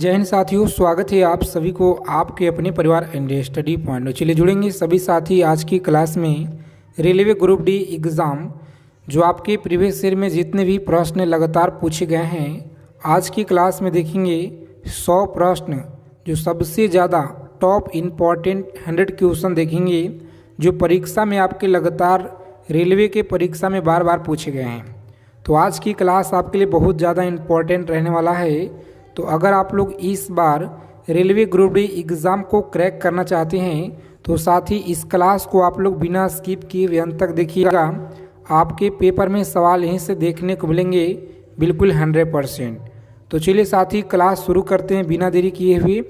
जय हिंद साथियों, स्वागत है आप सभी को आपके अपने परिवार एंड स्टडी पॉइंट। चलिए जुड़ेंगे सभी साथी आज की क्लास में। रेलवे ग्रुप डी एग्ज़ाम जो आपके प्रीवियस ईयर में जितने भी प्रश्न लगातार पूछे गए हैं, आज की क्लास में देखेंगे 100 प्रश्न जो सबसे ज़्यादा टॉप इम्पॉर्टेंट 100 क्वेश्चन देखेंगे जो परीक्षा में आपके लगातार रेलवे के परीक्षा में बार बार पूछे गए हैं। तो आज की क्लास आपके लिए बहुत ज़्यादा इम्पॉर्टेंट रहने वाला है। तो अगर आप लोग इस बार रेलवे ग्रुप डी एग्ज़ाम को क्रैक करना चाहते हैं तो साथ ही इस क्लास को आप लोग बिना स्किप किए हुए अंत तक देखिएगा। आपके पेपर में सवाल यहीं से देखने को मिलेंगे बिल्कुल 100%। तो चलिए साथी क्लास शुरू करते हैं बिना देरी किए हुए।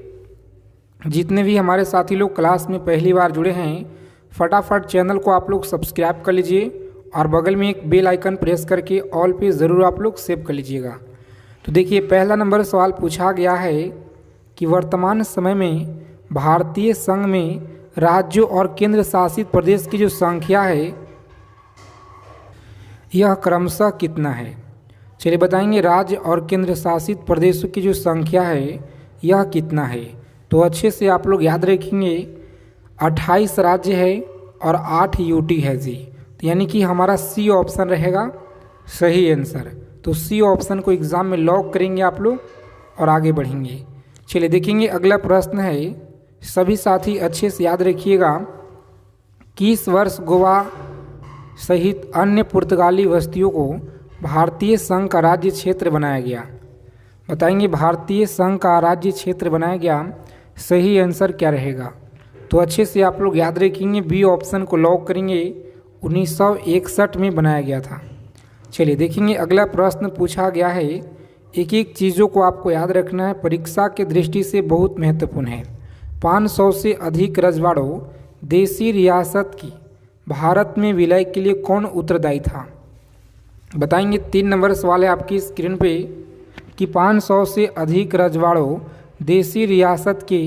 जितने भी हमारे साथी लोग क्लास में पहली बार जुड़े हैं, फटाफट चैनल को आप लोग सब्सक्राइब कर लीजिए और बगल में एक बेल आइकन प्रेस करके ऑल पे ज़रूर आप लोग सेव कर लीजिएगा। तो देखिए पहला नंबर सवाल पूछा गया है कि वर्तमान समय में भारतीय संघ में राज्यों और केंद्र शासित प्रदेश की जो संख्या है यह क्रमशः कितना है। चलिए बताएंगे राज्य और केंद्र शासित प्रदेशों की जो संख्या है यह कितना है। तो अच्छे से आप लोग याद रखेंगे 28 राज्य है और 8 यूटी है जी। तो यानी कि हमारा सी ऑप्शन रहेगा सही आंसर। तो सी ऑप्शन को एग्ज़ाम में लॉक करेंगे आप लोग और आगे बढ़ेंगे। चलिए देखेंगे अगला प्रश्न है, सभी साथी अच्छे से याद रखिएगा। किस वर्ष गोवा सहित अन्य पुर्तगाली बस्तियों को भारतीय संघ का राज्य क्षेत्र बनाया गया। बताएंगे भारतीय संघ का राज्य क्षेत्र बनाया गया, सही आंसर क्या रहेगा। तो अच्छे से आप लोग याद रखेंगे बी ऑप्शन को लॉक करेंगे, 1961 में बनाया गया था। चलिए देखेंगे अगला प्रश्न पूछा गया है, एक एक चीज़ों को आपको याद रखना है, परीक्षा के दृष्टि से बहुत महत्वपूर्ण है। 500 से अधिक रजवाड़ों देसी रियासत की भारत में विलय के लिए कौन उत्तरदायी था। बताएंगे 3 नंबर सवाल है आपकी स्क्रीन पे कि 500 से अधिक रजवाड़ों देसी रियासत के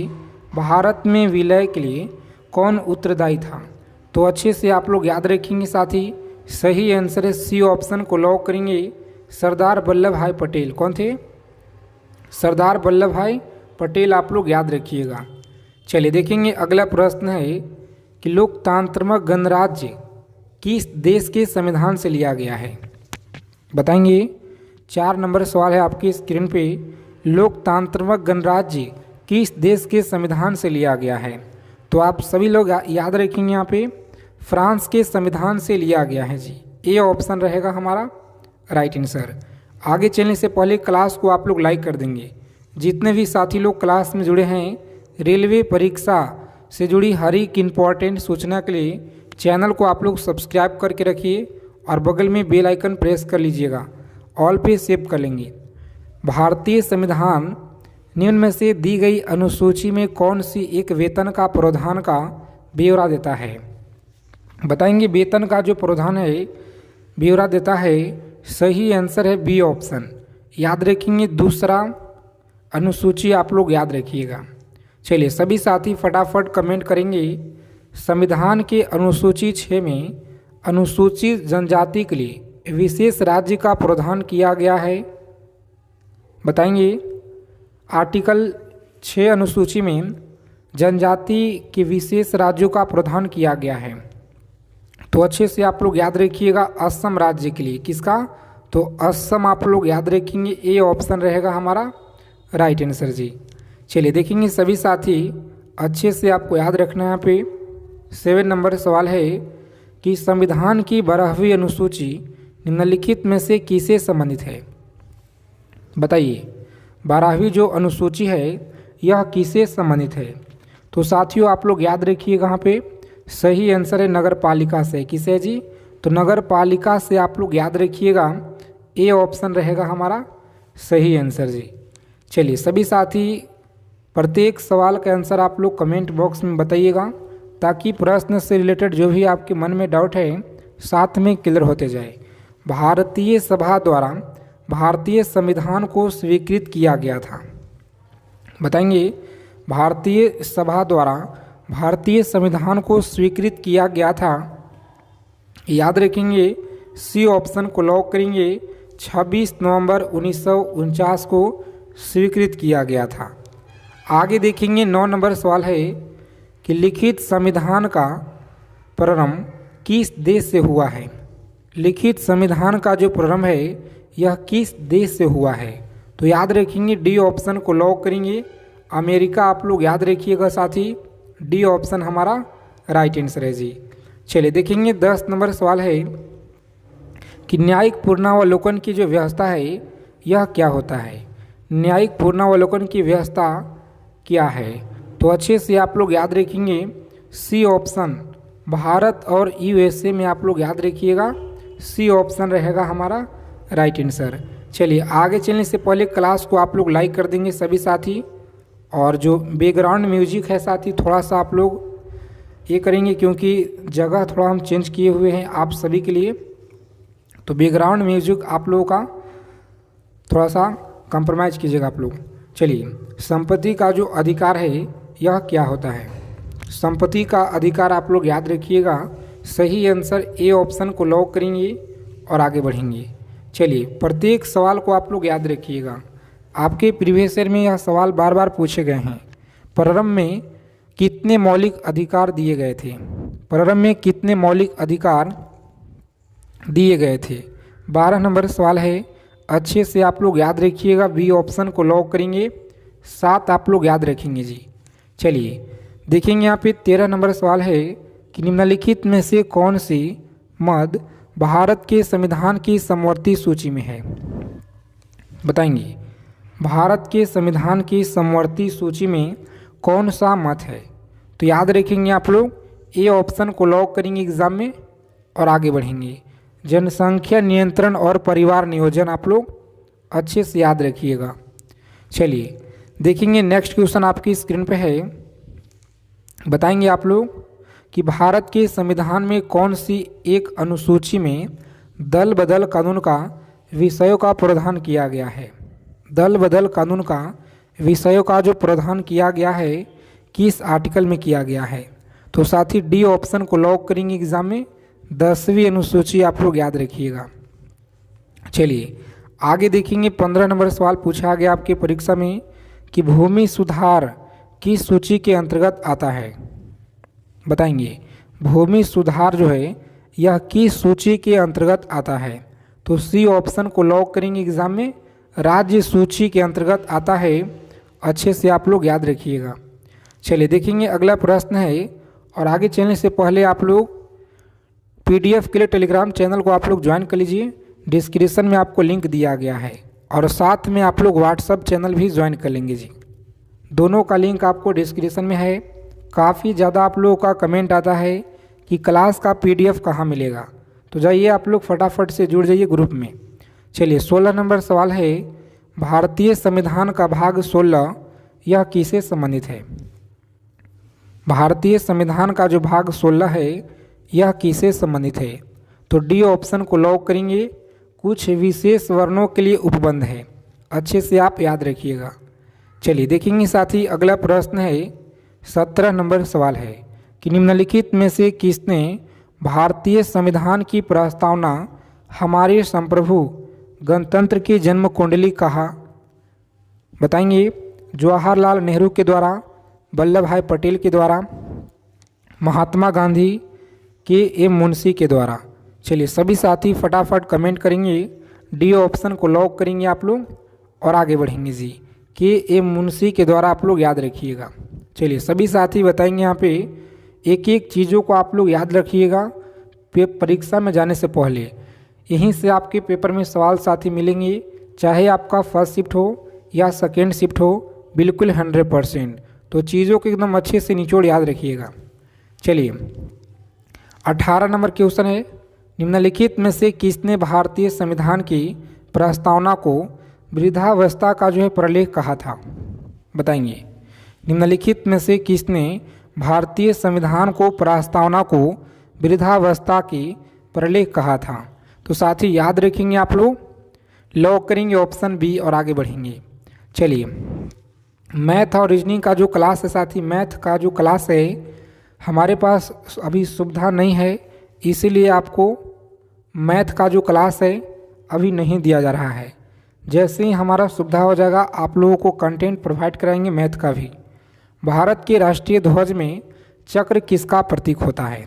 भारत में विलय के लिए कौन उत्तरदायी था। तो अच्छे से आप लोग याद रखेंगे साथी, सही आंसर है सी ऑप्शन को लॉक करेंगे, सरदार वल्लभ भाई पटेल। कौन थे? सरदार वल्लभ भाई पटेल आप लोग याद रखिएगा। चलिए देखेंगे अगला प्रश्न है कि लोकतांत्रिक गणराज्य किस देश के संविधान से लिया गया है। बताएंगे 4 नंबर सवाल है आपकी स्क्रीन पे, लोकतांत्रिक गणराज्य किस देश के संविधान से लिया गया है। तो आप सभी लोग याद रखेंगे यहाँ पे फ्रांस के संविधान से लिया गया है जी। ए ऑप्शन रहेगा हमारा राइट आंसर। आगे चलने से पहले क्लास को आप लोग लाइक कर देंगे। जितने भी साथी लोग क्लास में जुड़े हैं, रेलवे परीक्षा से जुड़ी हर एक इम्पॉर्टेंट सूचना के लिए चैनल को आप लोग सब्सक्राइब करके रखिए और बगल में बेल आइकन प्रेस कर लीजिएगा, ऑल पे सेव कर लेंगे। भारतीय संविधान निम्न में से दी गई अनुसूची में कौन सी एक वेतन का प्रावधान का ब्यौरा देता है। बताएंगे वेतन का जो प्रावधान है ब्यौरा देता है, सही आंसर है बी ऑप्शन। याद रखेंगे दूसरा अनुसूची आप लोग याद रखिएगा। चलिए सभी साथी फटाफट कमेंट करेंगे, संविधान के अनुसूची 6 में अनुसूचित जनजाति के लिए विशेष राज्य का प्रावधान किया गया है। बताएंगे आर्टिकल 6 अनुसूची में जनजाति के विशेष राज्यों का प्रावधान किया गया है। तो अच्छे से आप लोग याद रखिएगा असम राज्य के लिए किसका, तो असम आप लोग याद रखेंगे, ए ऑप्शन रहेगा हमारा राइट आंसर जी। चलिए देखेंगे सभी साथी अच्छे से आपको याद रखना है। यहाँ पे 7 नंबर सवाल है कि संविधान की 12वीं अनुसूची निम्नलिखित में से किससे संबंधित है। बताइए 12वीं जो अनुसूची है यह किससे संबंधित है। तो साथियों आप लोग याद रखिएगा यहाँ पे सही आंसर है नगर पालिका से। किसे जी, तो नगर पालिका से आप लोग याद रखिएगा, ए ऑप्शन रहेगा हमारा सही आंसर जी। चलिए सभी साथी प्रत्येक सवाल का आंसर आप लोग कमेंट बॉक्स में बताइएगा ताकि प्रश्न से रिलेटेड जो भी आपके मन में डाउट है साथ में क्लियर होते जाए। भारतीय सभा द्वारा भारतीय संविधान को स्वीकृत किया गया था। बताएंगे भारतीय सभा द्वारा भारतीय संविधान को स्वीकृत किया गया था, याद रखेंगे सी ऑप्शन को लॉक करेंगे, 26 नवंबर 1949 को स्वीकृत किया गया था। आगे देखेंगे 9 नंबर सवाल है कि लिखित संविधान का प्रारंभ किस देश से हुआ है। लिखित संविधान का जो प्रारंभ है यह किस देश से हुआ है। तो याद रखेंगे डी ऑप्शन को लॉक करेंगे। अमेरिका आप लोग याद रखिएगा साथी, डी ऑप्शन हमारा राइट आंसर है जी। चलिए देखेंगे 10 नंबर सवाल है कि न्यायिक पुनरावलोकन की जो व्यवस्था है यह क्या होता है। न्यायिक पुनरावलोकन की व्यवस्था क्या है। तो अच्छे से आप लोग याद रखेंगे सी ऑप्शन, भारत और यूएसए में आप लोग याद रखिएगा सी ऑप्शन रहेगा हमारा राइट आंसर। चलिए आगे चलने से पहले क्लास को आप लोग लाइक कर देंगे सभी साथी, और जो बैकग्राउंड म्यूजिक है साथी थोड़ा सा आप लोग ये करेंगे क्योंकि जगह थोड़ा हम चेंज किए हुए हैं आप सभी के लिए, तो बैकग्राउंड म्यूजिक आप लोगों का थोड़ा सा कंप्रोमाइज़ कीजिएगा आप लोग। चलिए संपत्ति का जो अधिकार है यह क्या होता है। संपत्ति का अधिकार आप लोग याद रखिएगा, सही आंसर ए ऑप्शन को लॉक करेंगे और आगे बढ़ेंगे। चलिए प्रत्येक सवाल को आप लोग याद रखिएगा, आपके प्रीवियस ईयर में यह सवाल बार बार पूछे गए हैं। प्रारंभ में कितने मौलिक अधिकार दिए गए थे। प्रारंभ में कितने मौलिक अधिकार दिए गए थे। 12 नंबर सवाल है, अच्छे से आप लोग याद रखिएगा, बी ऑप्शन को लॉक करेंगे, 7 आप लोग याद रखेंगे जी। चलिए देखेंगे यहाँ पे 13 नंबर सवाल है कि निम्नलिखित में से कौन सी मद भारत के संविधान की समवर्ती सूची में है। बताएंगे भारत के संविधान की समवर्ती सूची में कौन सा मत है। तो याद रखेंगे आप लोग ए ऑप्शन को लॉक करेंगे एग्जाम में और आगे बढ़ेंगे। जनसंख्या नियंत्रण और परिवार नियोजन आप लोग अच्छे से याद रखिएगा। चलिए देखेंगे नेक्स्ट क्वेश्चन आपकी स्क्रीन पे है, बताएंगे आप लोग कि भारत के संविधान में कौन सी एक अनुसूची में दल बदल कानून का विषयों का प्रावधान किया गया है। दल बदल कानून का विषयों का जो प्रावधान किया गया है किस आर्टिकल में किया गया है। तो साथ ही डी ऑप्शन को लॉक करेंगे एग्जाम में, 10वीं अनुसूची आप लोग याद रखिएगा। चलिए आगे देखेंगे 15 नंबर सवाल पूछा गया आपके परीक्षा में कि भूमि सुधार किस सूची के अंतर्गत आता है। बताएंगे भूमि सुधार जो है यह किस सूची के अंतर्गत आता है। तो सी ऑप्शन को लॉक करेंगे एग्जाम में, राज्य सूची के अंतर्गत आता है, अच्छे से आप लोग याद रखिएगा। चलिए देखेंगे अगला प्रश्न है, और आगे चलने से पहले आप लोग पीडीएफ के लिए टेलीग्राम चैनल को आप लोग ज्वाइन कर लीजिए, डिस्क्रिप्शन में आपको लिंक दिया गया है, और साथ में आप लोग व्हाट्सअप चैनल भी ज्वाइन कर लेंगे जी। दोनों का लिंक आपको डिस्क्रिप्शन में है। काफ़ी ज़्यादा आप लोगों का कमेंट आता है कि क्लास का पीडीएफ कहाँ मिलेगा, तो जाइए आप लोग फटाफट से जुड़ जाइए ग्रुप में। चलिए 16 नंबर सवाल है, भारतीय संविधान का भाग 16 यह किससे संबंधित है। भारतीय संविधान का जो भाग 16 है यह किससे संबंधित है। तो डी ऑप्शन को लॉक करेंगे, कुछ विशेष वर्णों के लिए उपबंध है, अच्छे से आप याद रखिएगा। चलिए देखेंगे साथी अगला प्रश्न है, 17 नंबर सवाल है कि निम्नलिखित में से किसने भारतीय संविधान की प्रस्तावना हमारे संप्रभु गणतंत्र की जन्म कुंडली कहा। बताएंगे जवाहरलाल नेहरू के द्वारा, वल्लभ भाई पटेल के द्वारा, महात्मा गांधी के एम मुंशी के द्वारा। चलिए सभी साथी फटाफट कमेंट करेंगे, डी ऑप्शन को लॉक करेंगे आप लोग और आगे बढ़ेंगे जी। के एम मुंशी के द्वारा आप लोग याद रखिएगा। चलिए सभी साथी बताएंगे यहाँ पे एक एक चीज़ों को आप लोग याद रखिएगा परीक्षा में जाने से पहले। यहीं से आपके पेपर में सवाल साथी मिलेंगे, चाहे आपका फर्स्ट शिफ्ट हो या सेकेंड शिफ्ट हो, बिल्कुल 100%। तो चीज़ों को एकदम अच्छे से निचोड़ याद रखिएगा। चलिए 18 नंबर क्वेश्चन है, निम्नलिखित में से किसने भारतीय संविधान की प्रस्तावना को वृद्धावस्था का जो है प्रलेख कहा था। बताएंगे निम्नलिखित में से किसने भारतीय संविधान को प्रस्तावना को वृद्धावस्था की प्रलेख कहा था। तो साथ ही याद रखेंगे आप लोग, लॉक करेंगे ऑप्शन बी और आगे बढ़ेंगे। चलिए मैथ और रीजनिंग का जो क्लास है साथी, मैथ का जो क्लास है हमारे पास अभी सुविधा नहीं है, इसीलिए आपको मैथ का जो क्लास है अभी नहीं दिया जा रहा है। जैसे ही हमारा सुविधा हो जाएगा आप लोगों को कंटेंट प्रोवाइड कराएंगे मैथ का भी। भारत के राष्ट्रीय ध्वज में चक्र किसका प्रतीक होता है,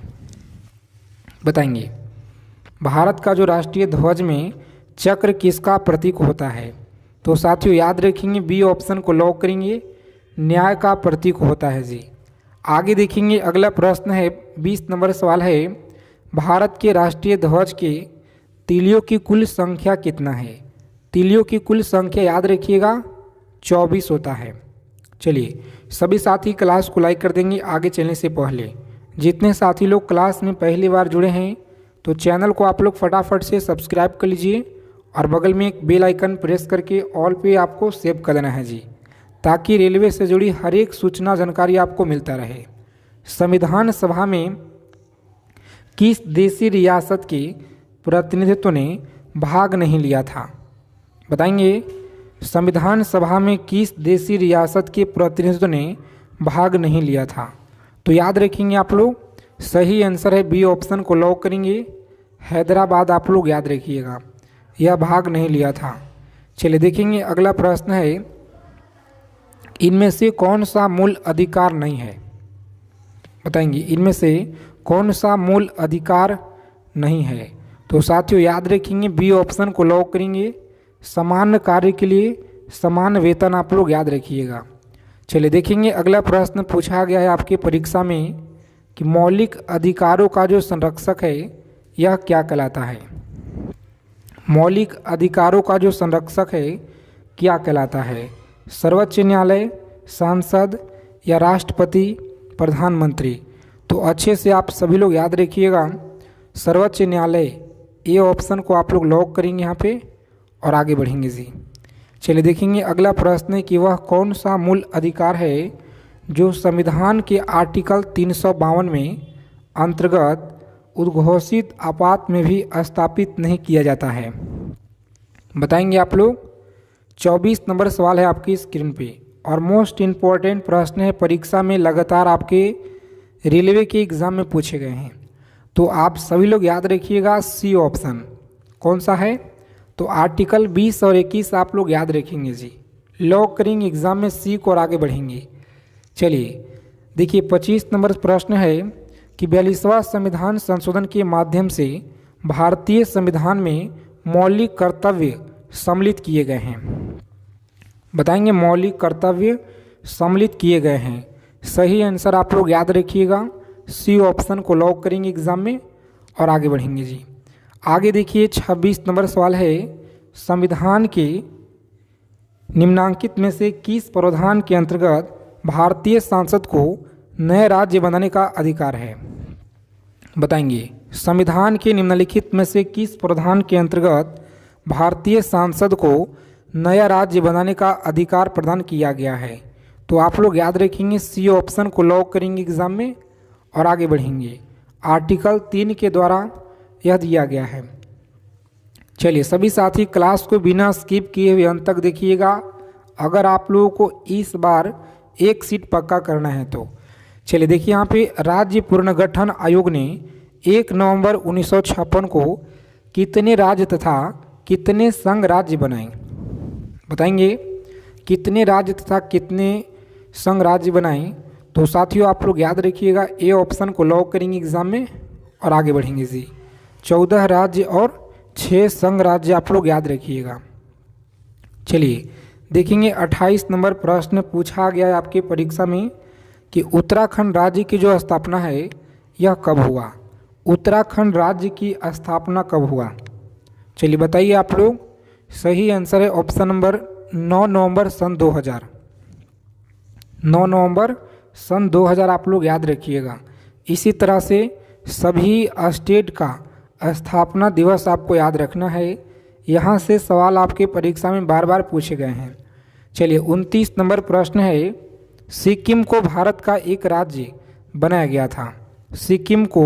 बताएंगे। भारत का जो राष्ट्रीय ध्वज में चक्र किसका प्रतीक होता है, तो साथियों याद रखेंगे बी ऑप्शन को लॉक करेंगे, न्याय का प्रतीक होता है जी। आगे देखेंगे अगला प्रश्न है 20 नंबर सवाल है, भारत के राष्ट्रीय ध्वज के तीलियों की कुल संख्या कितना है। तीलियों की कुल संख्या याद रखिएगा 24 होता है। चलिए सभी साथी क्लास को लाइक कर देंगे आगे चलने से पहले। जितने साथी लोग क्लास में पहली बार जुड़े हैं तो चैनल को आप लोग फटाफट से सब्सक्राइब कर लीजिए और बगल में एक बेल आइकन प्रेस करके ऑल पे आपको सेव कर देना है जी, ताकि रेलवे से जुड़ी हर एक सूचना जानकारी आपको मिलता रहे। संविधान सभा में किस देशी रियासत के प्रतिनिधित्व ने भाग नहीं लिया था, बताएंगे। संविधान सभा में किस देशी रियासत के प्रतिनिधित्व ने भाग नहीं लिया था, तो याद रखेंगे आप लोग सही आंसर है बी ऑप्शन को लॉक करेंगे, हैदराबाद आप लोग याद रखिएगा, यह भाग नहीं लिया था। चलिए देखेंगे अगला प्रश्न है, इनमें से कौन सा मूल अधिकार नहीं है, बताएंगे। इनमें से कौन सा मूल अधिकार नहीं है, तो साथियों याद रखेंगे बी ऑप्शन को लॉक करेंगे, समान कार्य के लिए समान वेतन आप लोग याद रखिएगा। चलिए देखेंगे अगला प्रश्न पूछा गया है आपके परीक्षा में कि मौलिक अधिकारों का जो संरक्षक है यह क्या कहलाता है। मौलिक अधिकारों का जो संरक्षक है क्या कहलाता है, सर्वोच्च न्यायालय, सांसद या राष्ट्रपति, प्रधानमंत्री। तो अच्छे से आप सभी लोग याद रखिएगा सर्वोच्च न्यायालय, ये ऑप्शन को आप लोग लॉक करेंगे यहाँ पे और आगे बढ़ेंगे जी। चलिए देखेंगे अगला प्रश्न है कि वह कौन सा मूल अधिकार है जो संविधान के आर्टिकल 352 में अंतर्गत उद्घोषित आपात में भी स्थापित नहीं किया जाता है, बताएंगे आप लोग। 24 नंबर सवाल है आपकी स्क्रीन पे और मोस्ट इम्पॉर्टेंट प्रश्न है, परीक्षा में लगातार आपके रेलवे के एग्ज़ाम में पूछे गए हैं। तो आप सभी लोग याद रखिएगा सी ऑप्शन कौन सा है, तो आर्टिकल 20 और 21 आप लोग याद रखेंगे जी, लॉक करेंगे एग्जाम में सी को और आगे बढ़ेंगे। चलिए देखिए 25 नंबर प्रश्न है कि 42वां संविधान संशोधन के माध्यम से भारतीय संविधान में मौलिक कर्तव्य सम्मिलित किए गए हैं, बताएंगे। मौलिक कर्तव्य सम्मिलित किए गए हैं, सही आंसर आप लोग याद रखिएगा सी ऑप्शन को लॉक करेंगे एग्जाम में और आगे बढ़ेंगे जी। आगे देखिए 26 नंबर सवाल है, संविधान के निम्नांकित में से किस प्रावधान के अंतर्गत भारतीय सांसद को नए राज्य बनाने का अधिकार है, बताएंगे। संविधान के निम्नलिखित में से किस प्रावधान के अंतर्गत भारतीय सांसद को नया राज्य बनाने का अधिकार प्रदान किया गया है, तो आप लोग याद रखेंगे सी ऑप्शन को लॉक करेंगे एग्जाम में और आगे बढ़ेंगे। आर्टिकल 3 के द्वारा यह दिया गया है। चलिए सभी साथी क्लास को बिना स्किप किए हुए अंत तक देखिएगा, अगर आप लोगों को इस बार एक सीट पक्का करना है तो। चलिए देखिए यहाँ पे राज्य पुनर्गठन आयोग ने 1 नवंबर 1956 को कितने राज्य तथा कितने संघ राज्य बनाए, बताएंगे। कितने राज्य तथा कितने संघ राज्य बनाए, तो साथियों आप लोग याद रखिएगा ए ऑप्शन को लॉक करेंगे एग्जाम में और आगे बढ़ेंगे जी। 14 राज्य और 6 संघ राज्य आप लोग याद रखिएगा। चलिए देखेंगे 28 नंबर प्रश्न पूछा गया है आपके परीक्षा में कि उत्तराखंड राज्य की जो स्थापना है यह कब हुआ। उत्तराखंड राज्य की स्थापना कब हुआ, चलिए बताइए आप लोग। सही आंसर है ऑप्शन नंबर 9 नवंबर सन 2000। 9 नवंबर सन 2000 आप लोग याद रखिएगा। इसी तरह से सभी स्टेट का स्थापना दिवस आपको याद रखना है, यहाँ से सवाल आपके परीक्षा में बार बार पूछे गए हैं। चलिए 29 नंबर प्रश्न है, सिक्किम को भारत का एक राज्य बनाया गया था। सिक्किम को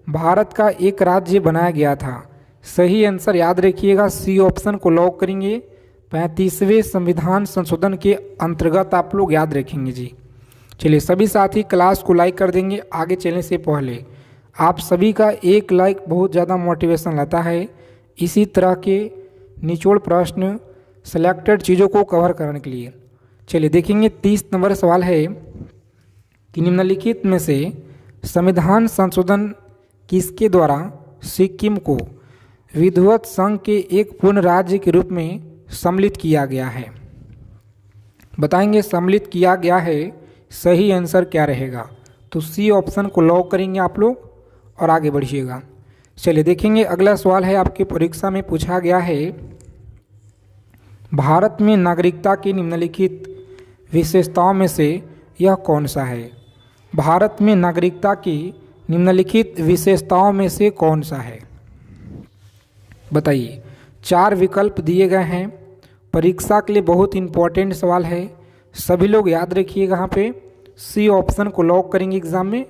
भारत का एक राज्य बनाया गया था, सही आंसर याद रखिएगा सी ऑप्शन को लॉक करेंगे। 35वें संविधान संशोधन के अंतर्गत आप लोग याद रखेंगे जी। चलिए सभी साथी क्लास को लाइक कर देंगे आगे चलने से पहले। आप सभी का एक लाइक बहुत ज़्यादा मोटिवेशन लाता है। इसी तरह के निचोड़ प्रश्न सिलेक्टेड चीज़ों को कवर करने के लिए। चलिए देखेंगे 30 नंबर सवाल है कि निम्नलिखित में से संविधान संशोधन किसके द्वारा सिक्किम को विधिवत संघ के एक पूर्ण राज्य के रूप में सम्मिलित किया गया है। बताएंगे सम्मिलित किया गया है, सही आंसर क्या रहेगा। तो सी ऑप्शन को लॉक करेंगे आप लोग और आगे बढ़िएगा। चलिए देखेंगे अगला सवाल है, आपकी परीक्षा में पूछा गया है, भारत में नागरिकता की निम्नलिखित विशेषताओं में से यह कौन सा है। भारत में नागरिकता की निम्नलिखित विशेषताओं में से कौन सा है, बताइए। 4 विकल्प दिए गए हैं। परीक्षा के लिए बहुत इंपॉर्टेंट सवाल है, सभी लोग याद रखिएगा। यहाँ पे सी ऑप्शन को लॉक करेंगे एग्जाम में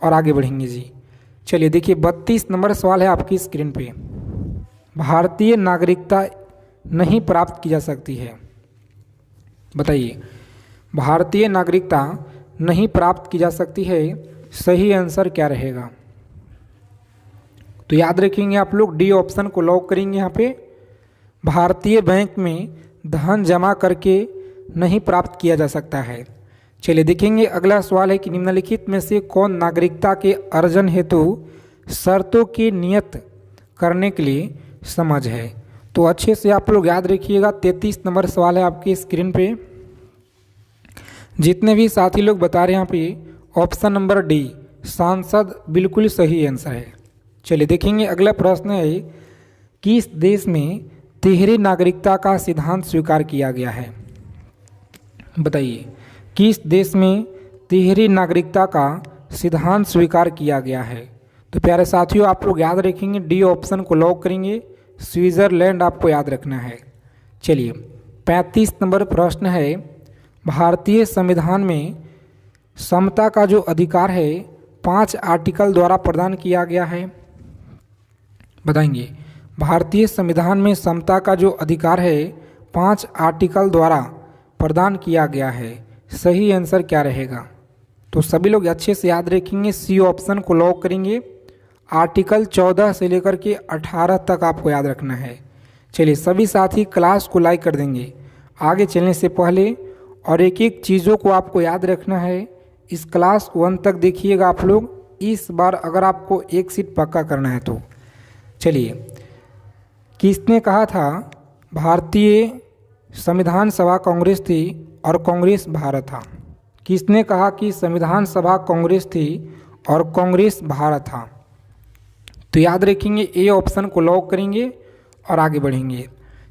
और आगे बढ़ेंगे जी। चलिए देखिए 32 नंबर सवाल है आपकी स्क्रीन पे, भारतीय नागरिकता नहीं प्राप्त की जा सकती है। बताइए भारतीय नागरिकता नहीं प्राप्त की जा सकती है, सही आंसर क्या रहेगा। तो याद रखेंगे आप लोग, डी ऑप्शन को लॉक करेंगे। यहाँ पे भारतीय बैंक में धन जमा करके नहीं प्राप्त किया जा सकता है। चलिए देखेंगे अगला सवाल है कि निम्नलिखित में से कौन नागरिकता के अर्जन हेतु शर्तों की नियत करने के लिए समझ है। तो अच्छे से आप लोग याद रखिएगा। 33 नंबर सवाल है आपकी स्क्रीन पे। जितने भी साथी लोग बता रहे हैं यहाँ पे ऑप्शन नंबर डी सांसद बिल्कुल सही आंसर है। चलिए देखेंगे अगला प्रश्न है, किस देश में तिहरी नागरिकता का सिद्धांत स्वीकार किया गया है। बताइए किस देश में तिहरी नागरिकता का सिद्धांत स्वीकार किया गया है। तो प्यारे साथियों आप लोग याद रखेंगे, डी ऑप्शन को लॉक करेंगे, स्विट्जरलैंड आपको याद रखना है। चलिए 35 नंबर प्रश्न है, भारतीय संविधान में समता का जो अधिकार है 5 आर्टिकल द्वारा प्रदान किया गया है। बताएंगे भारतीय संविधान में समता का जो अधिकार है 5 आर्टिकल द्वारा प्रदान किया गया है, सही आंसर क्या रहेगा। तो सभी लोग अच्छे से याद रखेंगे, सी ऑप्शन को लॉक करेंगे। आर्टिकल 14 से लेकर के 18 तक आपको याद रखना है। चलिए सभी साथी क्लास को लाइक कर देंगे आगे चलने से पहले, और एक एक चीज़ों को आपको याद रखना है। इस क्लास 1 तक देखिएगा आप लोग, इस बार अगर आपको एक सीट पक्का करना है तो। चलिए किसने कहा था भारतीय संविधान सभा कांग्रेस थी और कांग्रेस भारत था। किसने कहा कि संविधान सभा कांग्रेस थी और कांग्रेस भारत था। तो याद रखेंगे, ए ऑप्शन को लॉक करेंगे और आगे बढ़ेंगे।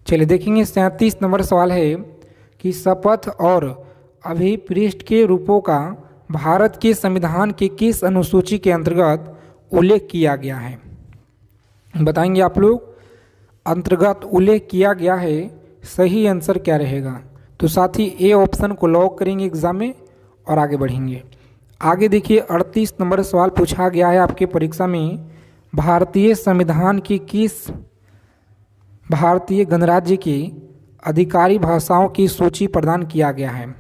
चलिए देखेंगे 37 नंबर सवाल है कि शपथ और अभिपृष्ठ के रूपों का भारत के संविधान के किस अनुसूची के अंतर्गत उल्लेख किया गया है। बताएंगे आप लोग, अंतर्गत उल्लेख किया गया है, सही आंसर क्या रहेगा। तो साथी ए ऑप्शन को लॉक करेंगे एग्जाम में और आगे बढ़ेंगे। आगे देखिए 38 नंबर सवाल पूछा गया है आपके परीक्षा में, भारतीय संविधान की किस भारतीय गणराज्य की अधिकारी भाषाओं की सूची प्रदान किया गया है।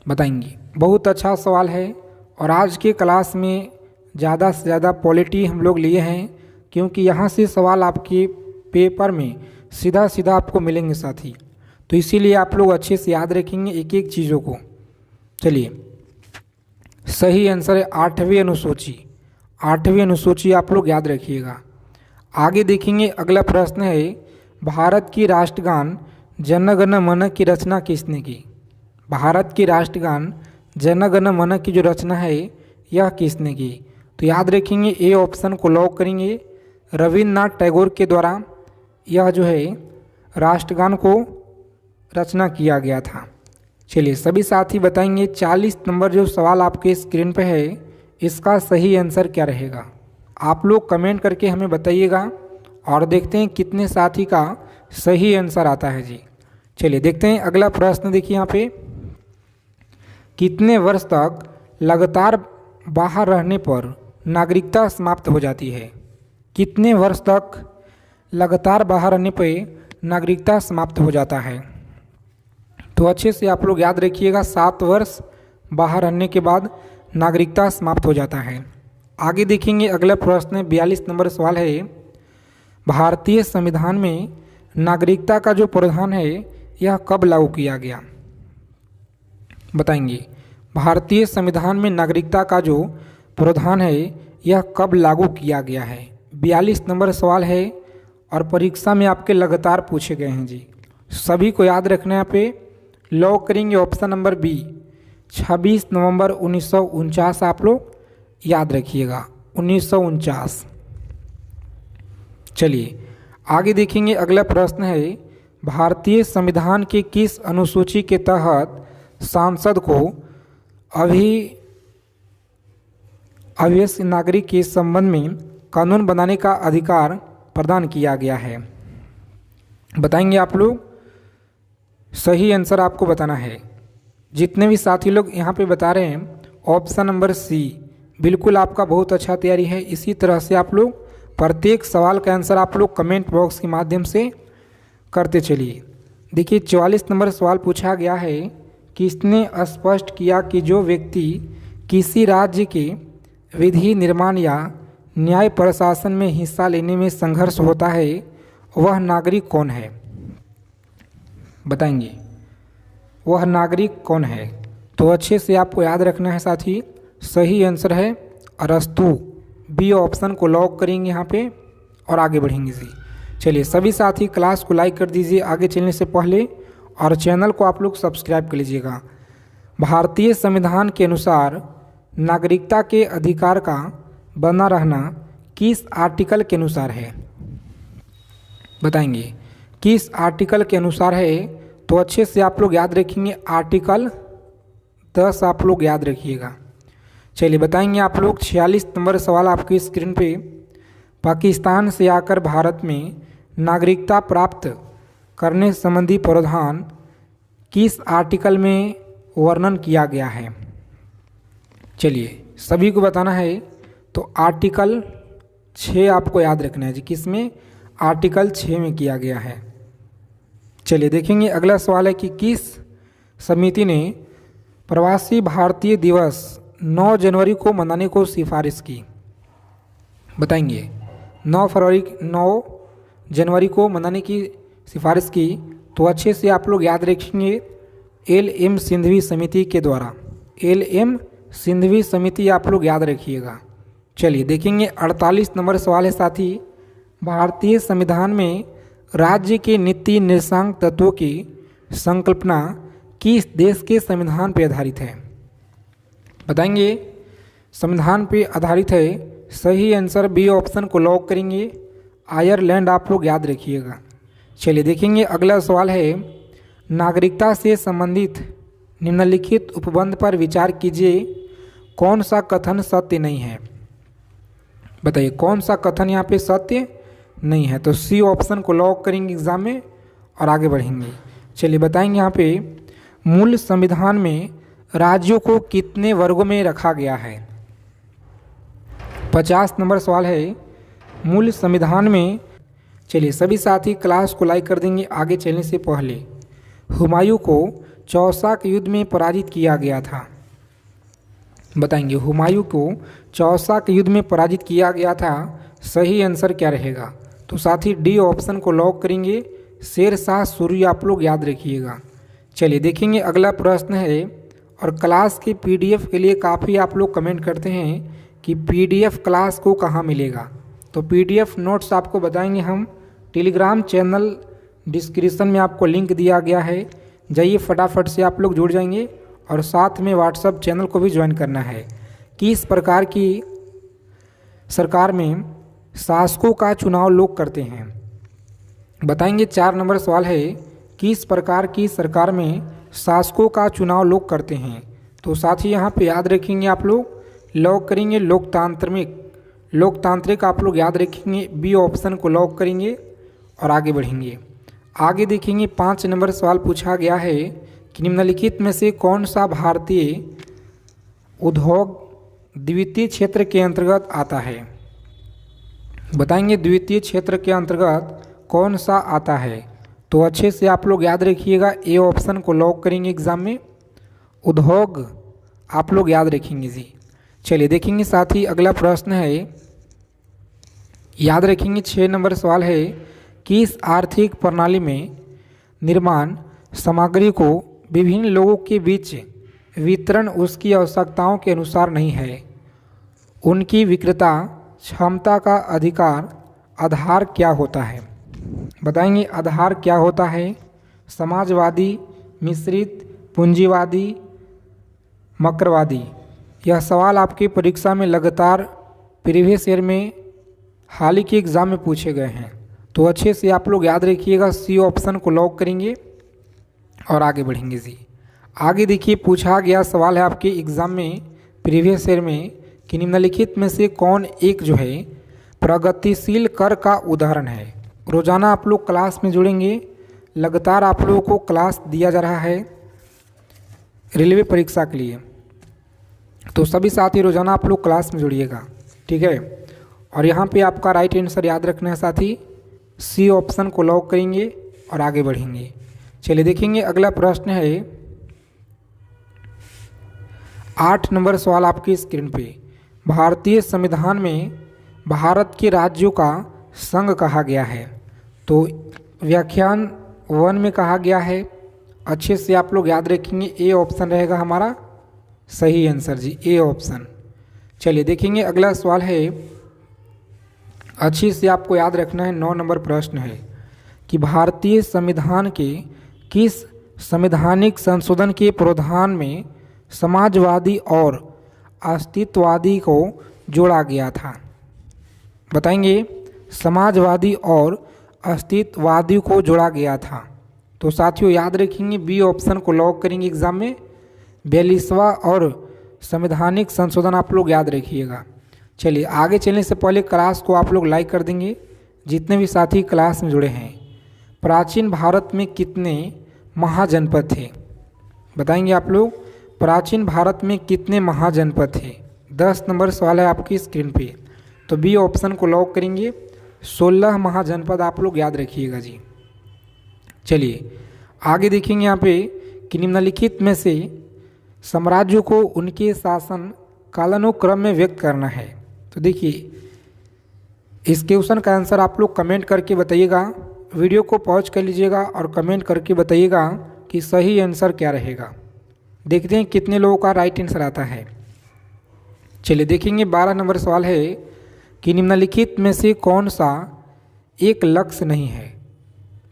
बताएंगे बहुत अच्छा सवाल है, और आज के क्लास में ज़्यादा से ज़्यादा पॉलिटी हम लोग लिए हैं, क्योंकि यहाँ से सवाल आपके पेपर में सीधा सीधा आपको मिलेंगे साथी। तो इसीलिए आप लोग अच्छे से याद रखेंगे एक एक चीज़ों को। चलिए सही आंसर है 8वीं अनुसूची। 8वीं अनुसूची आप लोग याद रखिएगा। आगे देखेंगे अगला प्रश्न है, भारत की राष्ट्रगान जन गण मन की रचना किसने की। भारत की राष्ट्रगान जन गण मन की जो रचना है यह किसने की। तो याद रखेंगे, ए ऑप्शन को लॉक करेंगे, रविन्द्रनाथ टैगोर के द्वारा यह जो है राष्ट्रगान को रचना किया गया था। चलिए सभी साथी बताएंगे 40 नंबर जो सवाल आपके स्क्रीन पे है इसका सही आंसर क्या रहेगा। आप लोग कमेंट करके हमें बताइएगा और देखते हैं कितने साथी का सही आंसर आता है जी। चलिए देखते हैं अगला प्रश्न। देखिए यहाँ पे, कितने वर्ष तक लगातार बाहर रहने पर नागरिकता समाप्त हो जाती है। कितने वर्ष तक लगातार बाहर रहने पर नागरिकता समाप्त हो जाता है। तो अच्छे से आप लोग याद रखिएगा, 7 वर्ष बाहर रहने के बाद नागरिकता समाप्त हो जाता है। आगे देखेंगे अगला प्रश्न 42 नंबर सवाल है, भारतीय संविधान में नागरिकता का जो प्रावधान है यह कब लागू किया गया? बताएंगे। भारतीय संविधान में नागरिकता का जो प्रावधान है यह कब लागू किया गया है? 42 नंबर सवाल है और परीक्षा में आपके लगातार पूछे गए हैं जी, सभी को याद रखना। यहाँ पे लॉक करेंगे ऑप्शन नंबर बी, 26 नवंबर 1949 आप लोग याद रखिएगा, 1949। चलिए आगे देखेंगे। अगला प्रश्न है, भारतीय संविधान के किस अनुसूची के तहत सांसद को अवश्य नागरिक के संबंध में कानून बनाने का अधिकार प्रदान किया गया है? बताएंगे आप लोग। सही आंसर आपको बताना है। जितने भी साथी लोग यहाँ पे बता रहे हैं ऑप्शन नंबर सी, बिल्कुल आपका बहुत अच्छा तैयारी है। इसी तरह से आप लोग प्रत्येक सवाल का आंसर आप लोग कमेंट बॉक्स के माध्यम से करते चलिए। देखिए 44 नंबर सवाल पूछा गया है, किसने स्पष्ट किया कि जो व्यक्ति किसी राज्य के विधि निर्माण या न्याय प्रशासन में हिस्सा लेने में संघर्ष होता है वह नागरिक कौन है? बताएंगे वह नागरिक कौन है? तो अच्छे से आपको याद रखना है साथी। सही आंसर है अरस्तु, बी ऑप्शन को लॉक करेंगे यहाँ पे और आगे बढ़ेंगे जी। चलिए सभी साथी क्लास को लाइक कर दीजिए आगे चलने से पहले और चैनल को आप लोग सब्सक्राइब कर लीजिएगा। भारतीय संविधान के अनुसार नागरिकता के अधिकार का बना रहना किस आर्टिकल के अनुसार है? बताएंगे किस आर्टिकल के अनुसार है? तो अच्छे से आप लोग याद रखेंगे, आर्टिकल 10 आप लोग याद रखिएगा। चलिए बताएंगे आप लोग। 46 नंबर सवाल आपकी स्क्रीन पे, पाकिस्तान से आकर भारत में नागरिकता प्राप्त करने संबंधी प्रावधान किस आर्टिकल में वर्णन किया गया है? चलिए सभी को बताना है। तो आर्टिकल 6 आपको याद रखना है जी, किसमें? आर्टिकल 6 में किया गया है। चलिए देखेंगे अगला सवाल है कि किस समिति ने प्रवासी भारतीय दिवस 9 जनवरी को मनाने को सिफारिश की? बताएंगे 9 जनवरी को मनाने की सिफारिश की। तो अच्छे से आप लोग याद रखेंगे, LM सिंघवी समिति के द्वारा, LM सिंघवी समिति आप लोग याद रखिएगा। चलिए देखेंगे 48 नंबर सवाल है साथी, भारतीय संविधान में राज्य के नीति निर्देशांक तत्वों की संकल्पना किस देश के संविधान पर आधारित है? बताएंगे संविधान पे आधारित है। सही आंसर बी ऑप्शन को लॉक करेंगे, आयरलैंड आप लोग याद रखिएगा। चलिए देखेंगे अगला सवाल है, नागरिकता से संबंधित निम्नलिखित उपबंध पर विचार कीजिए, कौन सा कथन सत्य नहीं है? बताइए कौन सा कथन यहाँ पे सत्य नहीं है? तो सी ऑप्शन को लॉक करेंगे एग्जाम में और आगे बढ़ेंगे। चलिए बताएंगे यहाँ पे, मूल संविधान में राज्यों को कितने वर्गों में रखा गया है? 50 नंबर सवाल है, मूल संविधान में। चलिए सभी साथी क्लास को लाइक कर देंगे आगे चलने से पहले। हुमायूं को चौसा के युद्ध में पराजित किया गया था? बताएंगे हुमायूं को चौसा के युद्ध में पराजित किया गया था, सही आंसर क्या रहेगा? तो साथी डी ऑप्शन को लॉक करेंगे, शेर शाह सूरी आप लोग याद रखिएगा। चलिए देखेंगे अगला प्रश्न है, और क्लास की PDF के लिए काफ़ी आप लोग कमेंट करते हैं कि PDF क्लास को कहाँ मिलेगा? तो PDF नोट्स आपको बताएंगे हम, टेलीग्राम चैनल डिस्क्रिप्शन में आपको लिंक दिया गया है, जाइए फटाफट से आप लोग जुड़ जाएंगे और साथ में व्हाट्सएप चैनल को भी ज्वाइन करना है। किस प्रकार की सरकार में शासकों का चुनाव लोग करते हैं? बताएंगे 4 नंबर सवाल है, किस प्रकार की सरकार में शासकों का चुनाव लोग करते हैं? तो साथ ही यहाँ पे याद रखेंगे आप लोग, लॉक करेंगे लोकतांत्रिक आप लोग याद रखेंगे, बी ऑप्शन को लॉक करेंगे और आगे बढ़ेंगे। आगे देखेंगे 5 नंबर सवाल पूछा गया है कि निम्नलिखित में से कौन सा भारतीय उद्योग द्वितीय क्षेत्र के अंतर्गत आता है? बताएंगे द्वितीय क्षेत्र के अंतर्गत कौन सा आता है? तो अच्छे से आप लोग याद रखिएगा, ए ऑप्शन को लॉक करेंगे एग्जाम में, उद्योग आप लोग याद रखेंगे जी। चलिए देखेंगे साथ ही अगला प्रश्न है, याद रखेंगे 6 नंबर सवाल है, किस आर्थिक प्रणाली में निर्माण सामग्री को विभिन्न लोगों के बीच वितरण उसकी आवश्यकताओं के अनुसार नहीं है, उनकी विक्रेता क्षमता का आधार क्या होता है? बताएंगे आधार क्या होता है? समाजवादी, मिश्रित, पूंजीवादी, मकरवादी। यह सवाल आपकी परीक्षा में लगातार प्रीवियस ईयर में हाल ही के एग्ज़ाम में पूछे गए हैं, तो अच्छे से आप लोग याद रखिएगा। सी ऑप्शन को लॉक करेंगे और आगे बढ़ेंगे जी। आगे देखिए, पूछा गया सवाल है आपके एग्ज़ाम में प्रीवियस ईयर में कि निम्नलिखित में से कौन एक जो है प्रगतिशील कर का उदाहरण है। रोज़ाना आप लोग क्लास में जुड़ेंगे, लगातार आप लोगों को क्लास दिया जा रहा है रेलवे परीक्षा के लिए, तो सभी साथी रोज़ाना आप लोग क्लास में जुड़िएगा, ठीक है। और यहाँ पे आपका राइट आंसर याद रखना है साथी, सी ऑप्शन को लॉक करेंगे और आगे बढ़ेंगे। चलिए देखेंगे अगला प्रश्न है 8 नंबर सवाल आपकी स्क्रीन पे। भारतीय संविधान में भारत के राज्यों का संघ कहा गया है, तो व्याख्यान 1 में कहा गया है। अच्छे से आप लोग याद रखेंगे, ए ऑप्शन रहेगा हमारा सही आंसर जी, ए ऑप्शन। चलिए देखेंगे अगला सवाल है, अच्छे से आपको याद रखना है, 9 नंबर प्रश्न है कि भारतीय संविधान के किस संवैधानिक संशोधन के प्रावधान में समाजवादी और अस्तित्ववादी को जोड़ा गया था? बताएंगे, समाजवादी और अस्तित्ववादी को जोड़ा गया था, तो साथियों याद रखेंगे बी ऑप्शन को लॉक करेंगे एग्जाम में। 42वां और संवैधानिक संशोधन आप लोग याद रखिएगा। चलिए आगे चलने से पहले क्लास को आप लोग लाइक कर देंगे, जितने भी साथी क्लास में जुड़े हैं। प्राचीन भारत में कितने महाजनपद थे? बताएंगे आप लोग, प्राचीन भारत में कितने महाजनपद थे? 10 नंबर सवाल है आपकी स्क्रीन पे, तो बी ऑप्शन को लॉक करेंगे। 16 महाजनपद आप लोग याद रखिएगा जी। चलिए आगे देखेंगे यहाँ पे कि निम्नलिखित में से साम्राज्यों को उनके शासन कालानुक्रम में व्यक्त करना है। तो देखिए इस क्वेश्चन का आंसर आप लोग कमेंट करके बताइएगा, वीडियो को पॉज कर लीजिएगा और कमेंट करके बताइएगा कि सही आंसर क्या रहेगा। देखते हैं कितने लोगों का राइट आंसर आता है। चलिए देखेंगे 12 नंबर सवाल है कि निम्नलिखित में से कौन सा एक लक्ष्य नहीं है?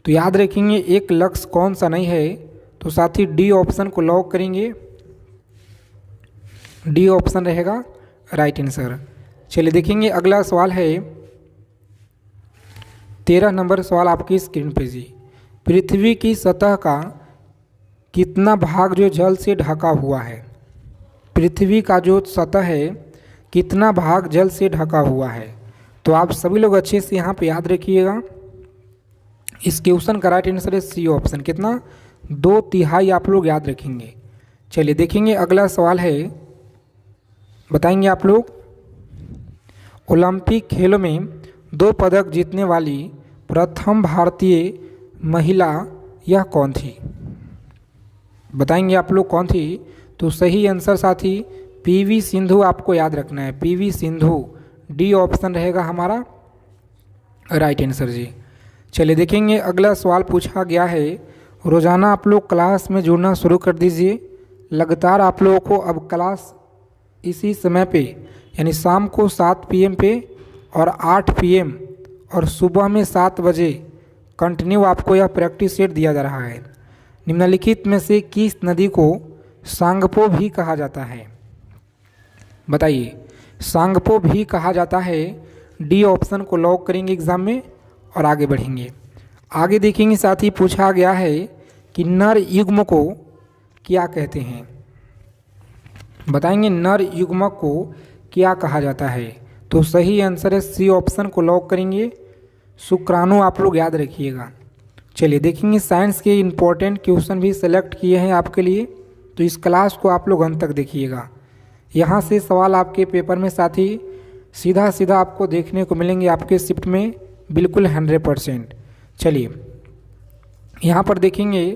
तो याद रखेंगे एक लक्ष्य कौन सा नहीं है, तो साथी डी ऑप्शन को लॉक करेंगे। डी ऑप्शन रहेगा राइट आंसर। चलिए देखेंगे अगला सवाल है 13 नंबर सवाल आपकी स्क्रीन पे जी। पृथ्वी की सतह का कितना भाग जो जल से ढका हुआ है? पृथ्वी का जो सतह है कितना भाग जल से ढका हुआ है? तो आप सभी लोग अच्छे से यहाँ पे याद रखिएगा। इस क्वेश्चन का राइट आंसर है सी ऑप्शन। कितना? 2/3 आप लोग याद रखेंगे। चलिए देखेंगे अगला सवाल है, बताएंगे आप लोग ओलंपिक खेलों में 2 पदक जीतने वाली प्रथम भारतीय महिला यह कौन थी? बताएंगे आप लोग कौन थी? तो सही आंसर साथी पीवी सिंधु आपको याद रखना है, पीवी सिंधु। डी ऑप्शन रहेगा हमारा राइट आंसर जी। चलिए देखेंगे अगला सवाल पूछा गया है, रोज़ाना आप लोग क्लास में जुड़ना शुरू कर दीजिए। लगातार आप लोगों को अब क्लास इसी समय पे यानी शाम को 7 PM पे और 8 PM और सुबह में 7 बजे कंटिन्यू आपको यह प्रैक्टिस सेट दिया जा रहा है। निम्नलिखित में से किस नदी को सांगपो भी कहा जाता है? बताइए, सांगपो भी कहा जाता है। डी ऑप्शन को लॉक करेंगे एग्जाम में और आगे बढ़ेंगे। आगे देखेंगे साथ ही पूछा गया है कि नर युग्म को क्या कहते हैं? बताएंगे नर युग्मक को क्या कहा जाता है? तो सही आंसर है सी ऑप्शन को लॉक करेंगे, शुक्राणु आप लोग याद रखिएगा। चलिए देखेंगे साइंस के इम्पोर्टेंट क्वेश्चन भी सेलेक्ट किए हैं आपके लिए, तो इस क्लास को आप लोग अंत तक देखिएगा। यहाँ से सवाल आपके पेपर में साथ ही सीधा सीधा आपको देखने को मिलेंगे आपके शिफ्ट में, बिल्कुल 100%। चलिए यहाँ पर देखेंगे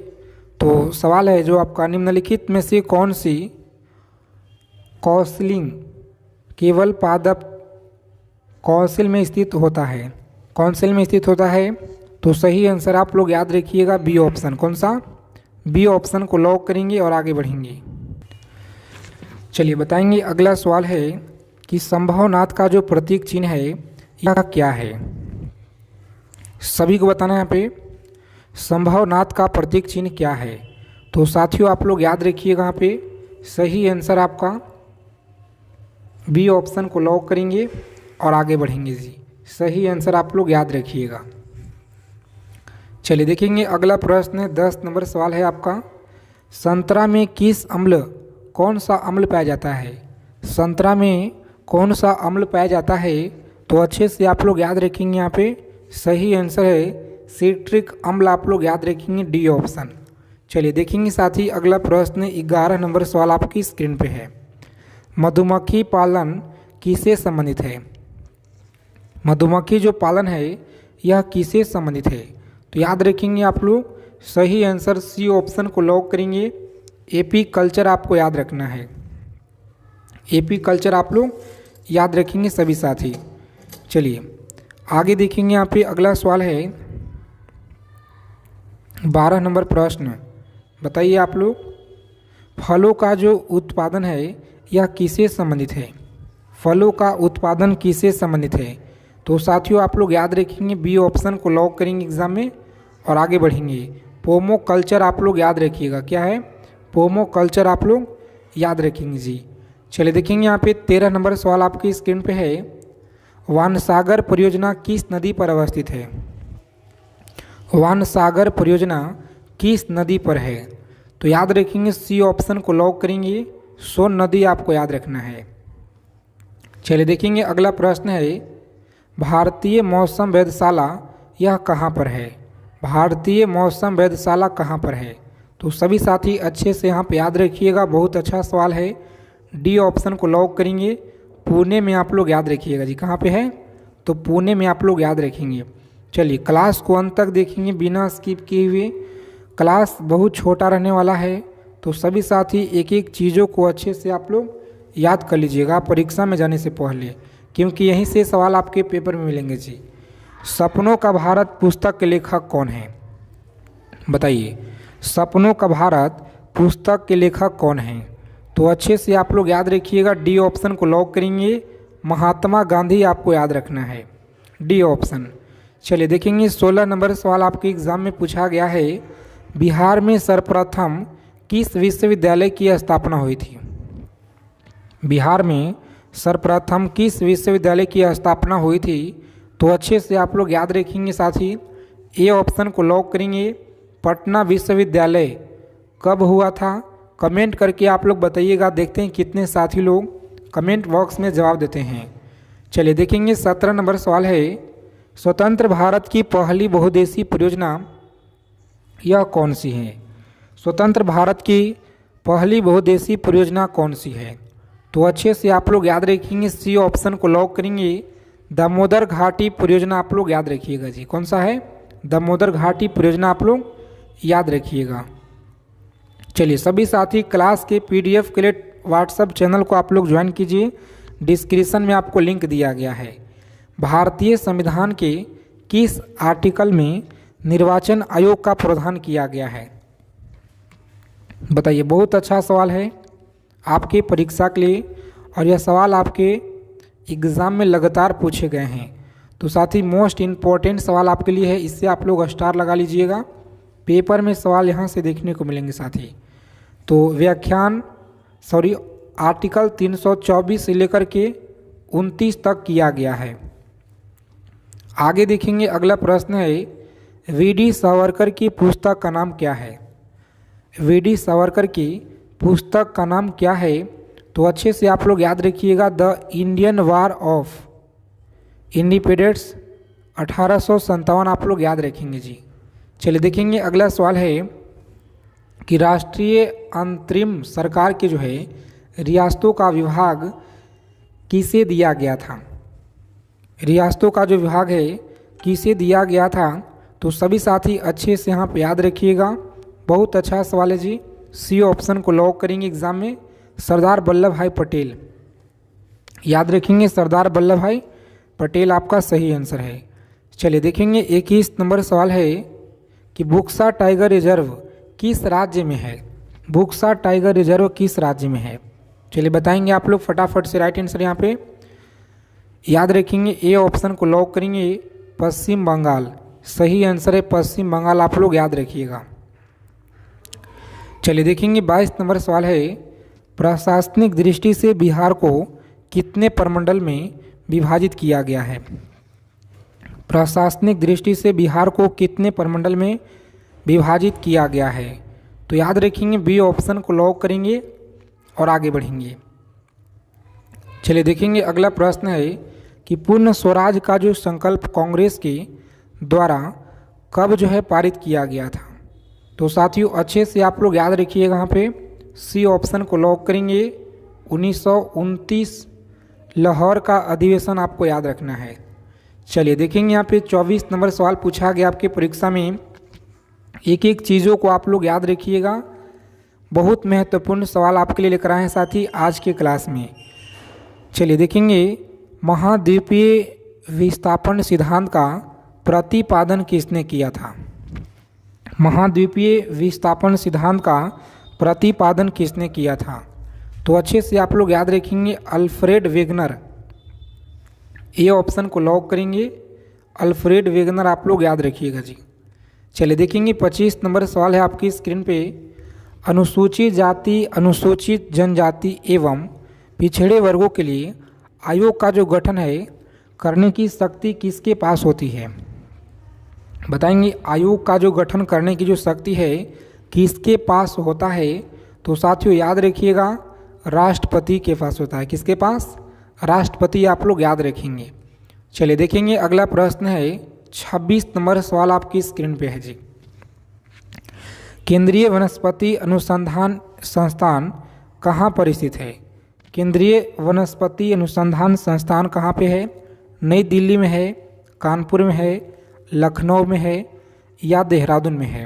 तो सवाल है जो आपका, निम्नलिखित में से कौन सी कौंसिलिंग केवल पादप कौंसिल में स्थित होता है? कौंसिल में स्थित होता है तो सही आंसर आप लोग याद रखिएगा बी ऑप्शन। कौन सा? बी ऑप्शन को लॉक करेंगे और आगे बढ़ेंगे। चलिए बताएंगे, अगला सवाल है कि संभवनाथ का जो प्रतीक चिन्ह है यह क्या है? सभी को बताना है यहाँ पे संभवनाथ का प्रतीक चिन्ह क्या है। तो साथियों आप लोग याद रखिएगा, यहाँ पे सही आंसर आपका बी ऑप्शन को लॉक करेंगे और आगे बढ़ेंगे जी। सही आंसर आप लोग याद रखिएगा। चलिए देखेंगे, अगला प्रश्न है 10 नंबर सवाल है आपका। संतरा में किस अम्ल कौन सा अम्ल पाया जाता है? संतरा में कौन सा अम्ल पाया जाता है? तो अच्छे से आप लोग याद रखेंगे, यहाँ पे सही आंसर है सिट्रिक अम्ल। आप लोग याद रखेंगे डी ऑप्शन। चलिए देखेंगे साथी, अगला प्रश्न 11 नंबर सवाल आपकी स्क्रीन पे है। मधुमक्खी पालन किससे संबंधित है? मधुमक्खी जो पालन है यह किससे संबंधित है? तो याद रखेंगे आप लोग, सही आंसर सी ऑप्शन को लॉक करेंगे। एपी कल्चर आपको याद रखना है। एपी कल्चर आप लोग याद रखेंगे सभी साथी। चलिए आगे देखेंगे, यहाँ पे अगला सवाल है 12 नंबर प्रश्न। बताइए आप लोग, फलों का जो उत्पादन है यह किससे संबंधित है? फलों का उत्पादन किससे संबंधित है? तो साथियों आप लोग याद रखेंगे बी ऑप्शन को लॉक करेंगे एग्जाम में और आगे बढ़ेंगे। पोमो कल्चर आप लोग याद रखिएगा, क्या है? पोमो कल्चर आप लोग याद रखेंगे जी। चलिए देखेंगे, यहाँ पे 13 नंबर सवाल आपकी स्क्रीन पे है। वानसागर परियोजना किस नदी पर अवस्थित है? वानसागर परियोजना किस नदी पर है? तो याद रखेंगे सी ऑप्शन को लॉक करेंगे। सोन नदी आपको याद रखना है। चलिए देखेंगे, अगला प्रश्न है भारतीय मौसम वेधशाला यह कहाँ पर है? भारतीय मौसम वेधशाला कहाँ पर है? तो सभी साथी अच्छे से यहाँ पे याद रखिएगा, बहुत अच्छा सवाल है। डी ऑप्शन को लॉक करेंगे। पुणे में आप लोग याद रखिएगा जी। कहाँ पे है? तो पुणे में आप लोग याद रखेंगे। चलिए क्लास को अंत तक देखेंगे बिना स्किप किए हुए। क्लास बहुत छोटा रहने वाला है, तो सभी साथी एक एक चीज़ों को अच्छे से आप लोग याद कर लीजिएगा परीक्षा में जाने से पहले, क्योंकि यहीं से सवाल आपके पेपर में मिलेंगे जी। सपनों का भारत पुस्तक के लेखक कौन है? बताइए, सपनों का भारत पुस्तक के लेखक कौन है? तो अच्छे से आप लोग याद रखिएगा, डी ऑप्शन को लॉक करेंगे। महात्मा गांधी आपको याद रखना है, डी ऑप्शन। चलिए देखेंगे, 16 नंबर सवाल आपके एग्जाम में पूछा गया है। बिहार में सर्वप्रथम किस विश्वविद्यालय की स्थापना हुई थी? बिहार में सर्वप्रथम किस विश्वविद्यालय की स्थापना हुई थी? तो अच्छे से आप लोग याद रखेंगे साथी, ए ऑप्शन को लॉक करेंगे। पटना विश्वविद्यालय कब हुआ था? कमेंट करके आप लोग बताइएगा, देखते हैं कितने साथी लोग कमेंट बॉक्स में जवाब देते हैं। चलिए देखेंगे, 17 नंबर सवाल है। स्वतंत्र भारत की पहली बहुउद्देशीय परियोजना यह कौन सी है? स्वतंत्र भारत की पहली बहुउद्देशीय परियोजना कौन सी है? तो अच्छे से आप लोग याद रखेंगे, सी ऑप्शन को लॉक करेंगे। दामोदर घाटी परियोजना आप लोग याद रखिएगा जी। कौन सा है? दामोदर घाटी परियोजना आप लोग याद रखिएगा। चलिए सभी साथी क्लास के पीडीएफ के लिए व्हाट्सएप चैनल को आप लोग ज्वाइन कीजिए, डिस्क्रिप्शन में आपको लिंक दिया गया है। भारतीय संविधान के किस आर्टिकल में निर्वाचन आयोग का प्रावधान किया गया है? बताइए, बहुत अच्छा सवाल है आपके परीक्षा के लिए, और यह सवाल आपके एग्ज़ाम में लगातार पूछे गए हैं। तो साथ ही मोस्ट इम्पॉर्टेंट सवाल आपके लिए है, इससे आप लोग स्टार लगा लीजिएगा। पेपर में सवाल यहाँ से देखने को मिलेंगे साथी। तो आर्टिकल 324 से लेकर के 29 तक किया गया है। आगे देखेंगे, अगला प्रश्न है वीडी सावरकर की पुस्तक का नाम क्या है? वीडी सावरकर की पुस्तक का नाम क्या है? तो अच्छे से आप लोग याद रखिएगा, the Indian war of independence 1857 आप लोग याद रखेंगे जी। चलिए देखेंगे, अगला सवाल है कि राष्ट्रीय अंतरिम सरकार के जो है रियासतों का विभाग किसे दिया गया था? रियासतों का जो विभाग है किसे दिया गया था? तो सभी साथी अच्छे से यहाँ पे याद रखिएगा, बहुत अच्छा सवाल है जी। सी ऑप्शन को लॉक करेंगे एग्जाम में, सरदार वल्लभ भाई पटेल याद रखेंगे। सरदार वल्लभ भाई पटेल आपका सही आंसर है। चलिए देखेंगे 21 नंबर सवाल है कि बुक्सा टाइगर रिजर्व किस राज्य में है। बुक्सा टाइगर रिजर्व किस राज्य में है। चलिए बताएंगे आप लोग फटाफट से। राइट आंसर यहाँ पे याद रखेंगे, ए ऑप्शन को लॉक करेंगे, पश्चिम बंगाल। सही आंसर है पश्चिम बंगाल, आप लोग याद रखिएगा। चलिए देखेंगे 22 नंबर सवाल है, प्रशासनिक दृष्टि से बिहार को कितने प्रमंडल में विभाजित किया गया है। प्रशासनिक दृष्टि से बिहार को कितने प्रमंडल में विभाजित किया गया है। तो याद रखेंगे बी ऑप्शन को लॉक करेंगे और आगे बढ़ेंगे। चलिए देखेंगे अगला प्रश्न है कि पूर्ण स्वराज का जो संकल्प कांग्रेस के द्वारा कब जो है पारित किया गया था। तो साथियों अच्छे से आप लोग याद रखिएगा, यहाँ पे सी ऑप्शन को लॉक करेंगे। 1929 लाहौर का अधिवेशन आपको याद रखना है। चलिए देखेंगे यहाँ पे 24 नंबर सवाल पूछा गया आपके परीक्षा में। एक एक चीज़ों को आप लोग याद रखिएगा, बहुत महत्वपूर्ण सवाल आपके लिए लेकर आए हैं साथी आज के क्लास में। चलिए देखेंगे महाद्वीपीय विस्थापन सिद्धांत का प्रतिपादन किसने किया था। महाद्वीपीय विस्थापन सिद्धांत का प्रतिपादन किसने किया था। तो अच्छे से आप लोग याद रखेंगे अल्फ्रेड वेगनर। ए ऑप्शन को लॉक करेंगे, अल्फ्रेड वेगनर आप लोग याद रखिएगा जी। चलिए देखेंगे 25 नंबर सवाल है आपकी स्क्रीन पे, अनुसूचित जाति अनुसूचित जनजाति एवं पिछड़े वर्गों के लिए आयोग का जो गठन है करने की शक्ति किसके पास होती है। बताएंगे आयोग का जो गठन करने की जो शक्ति है किसके पास होता है। तो साथियों याद रखिएगा राष्ट्रपति के पास होता है। किसके पास, राष्ट्रपति आप लोग याद रखेंगे। चलिए देखेंगे अगला प्रश्न है 26 नंबर सवाल आपकी स्क्रीन पे है जी। केंद्रीय वनस्पति अनुसंधान संस्थान कहाँ पर स्थित है। केंद्रीय वनस्पति अनुसंधान संस्थान कहाँ पे है। नई दिल्ली में है, कानपुर में है, लखनऊ में है या देहरादून में है।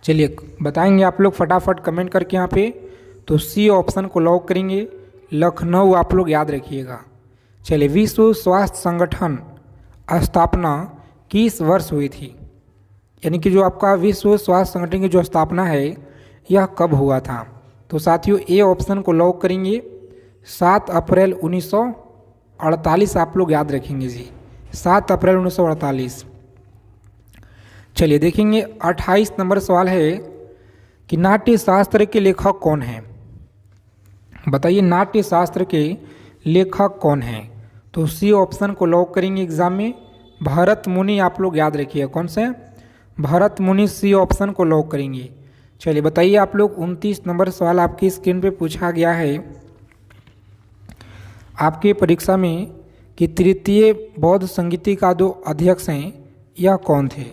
चलिए बताएंगे आप लोग फटाफट कमेंट करके यहाँ पे। तो सी ऑप्शन को लॉक करेंगे, लखनऊ आप लोग याद रखिएगा। चलिए विश्व स्वास्थ्य संगठन स्थापना किस वर्ष हुई थी। यानी कि जो आपका विश्व स्वास्थ्य संगठन की जो स्थापना है यह कब हुआ था। तो साथियों ए ऑप्शन को लॉक करेंगे, 7 अप्रैल 1948 आप लोग याद रखेंगे जी, 7 अप्रैल 1948। चलिए देखेंगे 28 नंबर सवाल है कि नाट्य शास्त्र के लेखक कौन हैं। बताइए नाट्य शास्त्र के लेखक कौन हैं। तो सी ऑप्शन को लॉक करेंगे एग्जाम में, भरत मुनि आप लोग याद रखिए। कौन से, भरत मुनि, सी ऑप्शन को लॉक करेंगे। चलिए बताइए आप लोग 29 नंबर सवाल आपकी स्क्रीन पे पूछा गया है आपके परीक्षा में कि तृतीय बौद्ध संगीति का जो अध्यक्ष हैं यह कौन थे।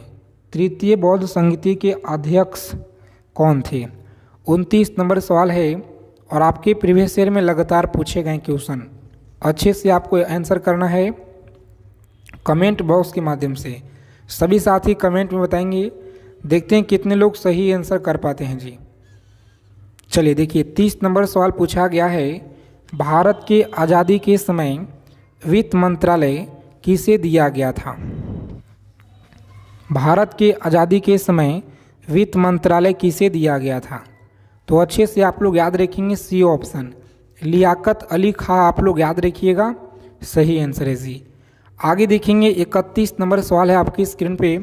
तृतीय बौद्ध संगीति के अध्यक्ष कौन थे। 29 नंबर सवाल है और आपके प्रीवियस ईयर में लगातार पूछे गए क्वेश्चन। अच्छे से आपको आंसर करना है कमेंट बॉक्स के माध्यम से। सभी साथी कमेंट में बताएंगे, देखते हैं कितने लोग सही आंसर कर पाते हैं जी। चलिए देखिए 30 नंबर सवाल पूछा गया है, भारत के आज़ादी के समय वित्त मंत्रालय किसे दिया गया था। भारत के आज़ादी के समय वित्त मंत्रालय किसे दिया गया था। तो अच्छे से आप लोग याद रखेंगे सी ऑप्शन, लियाकत अली खां आप लोग याद रखिएगा, सही आंसर है जी। आगे देखेंगे 31 नंबर सवाल है आपकी स्क्रीन पे,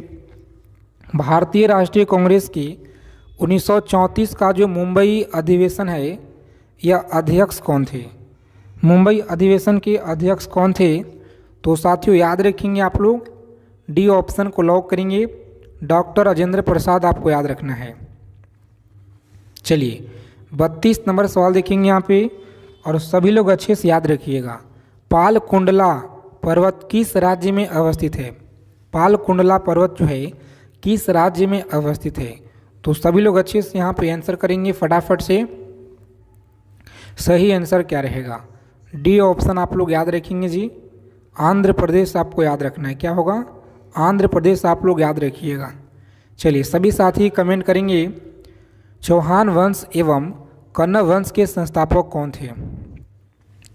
भारतीय राष्ट्रीय कांग्रेस की 1934 का जो मुंबई अधिवेशन है यह अध्यक्ष कौन थे। मुंबई अधिवेशन के अध्यक्ष कौन थे। तो साथियों याद रखेंगे आप लोग डी ऑप्शन को लॉक करेंगे, डॉक्टर राजेंद्र प्रसाद आपको याद रखना है। चलिए 32 नंबर सवाल देखेंगे यहाँ पे और सभी लोग अच्छे से याद रखिएगा, पालकुंडला पर्वत किस राज्य में अवस्थित है। पालकुंडला पर्वत जो है किस राज्य में अवस्थित है। तो सभी लोग अच्छे से यहाँ पे आंसर करेंगे फटाफट से। सही आंसर क्या रहेगा, डी ऑप्शन आप लोग याद रखेंगे जी, आंध्र प्रदेश आपको याद रखना है। क्या होगा, आंध्र प्रदेश आप लोग याद रखिएगा। चलिए सभी साथी कमेंट करेंगे, चौहान वंश एवं कन्न वंश के संस्थापक कौन थे।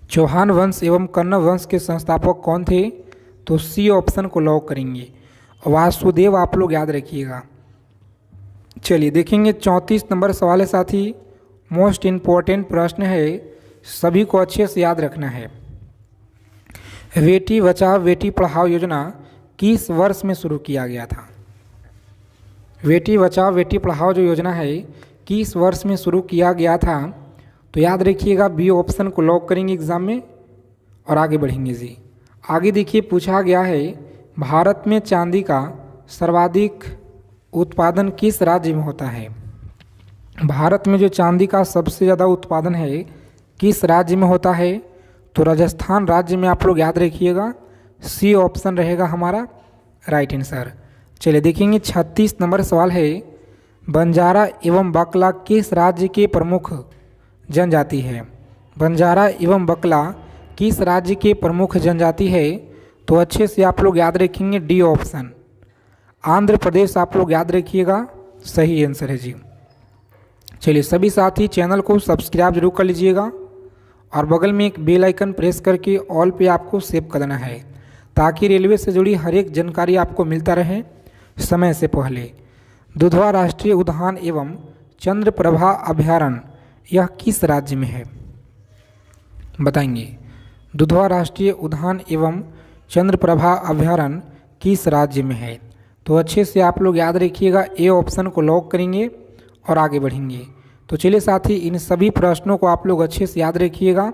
चौहान वंश एवं कन्न वंश के संस्थापक कौन थे। तो सी ऑप्शन को लॉक करेंगे। वासुदेव आप लोग याद रखिएगा। चलिए देखेंगे 34 नंबर सवाल है साथी, मोस्ट इम्पोर्टेंट प्रश्न है, सभी को अच्छे से याद रखना है। बेटी बचाओ बेटी पढ़ाओ योजना किस वर्ष में शुरू किया गया था? बेटी बचाओ बेटी पढ़ाओ जो योजना है किस वर्ष में शुरू किया गया था? तो याद रखिएगा बी ऑप्शन को लॉक करेंगे एग्जाम में और आगे बढ़ेंगे जी। आगे देखिए पूछा गया है भारत में चांदी का सर्वाधिक उत्पादन किस राज्य में होता है? भारत में जो चांदी का सबसे ज़्यादा उत्पादन है किस राज्य में होता है? तो राजस्थान राज्य में आप लोग याद रखिएगा, सी ऑप्शन रहेगा हमारा राइट आंसर। चलिए देखेंगे 36 नंबर सवाल है, बंजारा एवं बकला किस राज्य के प्रमुख जनजाति है? बंजारा एवं बकला किस राज्य के प्रमुख जनजाति है? तो अच्छे से आप लोग याद रखेंगे डी ऑप्शन, आंध्र प्रदेश आप लोग याद रखिएगा, सही आंसर है जी। चलिए सभी साथी चैनल को सब्सक्राइब जरूर कर लीजिएगा और बगल में एक बेल आइकन प्रेस करके ऑल पे आपको सेव कर देना है ताकि रेलवे से जुड़ी हर एक जानकारी आपको मिलता रहे समय से पहले। दुधवा राष्ट्रीय उद्यान एवं चंद्रप्रभा अभयारण्य यह किस राज्य में है? बताएंगे। दुधवा राष्ट्रीय उद्यान एवं चंद्रप्रभा अभयारण्य किस राज्य में है? तो अच्छे से आप लोग याद रखिएगा, ए ऑप्शन को लॉक करेंगे और आगे बढ़ेंगे। तो चलिए साथी इन सभी प्रश्नों को आप लोग अच्छे से याद रखिएगा।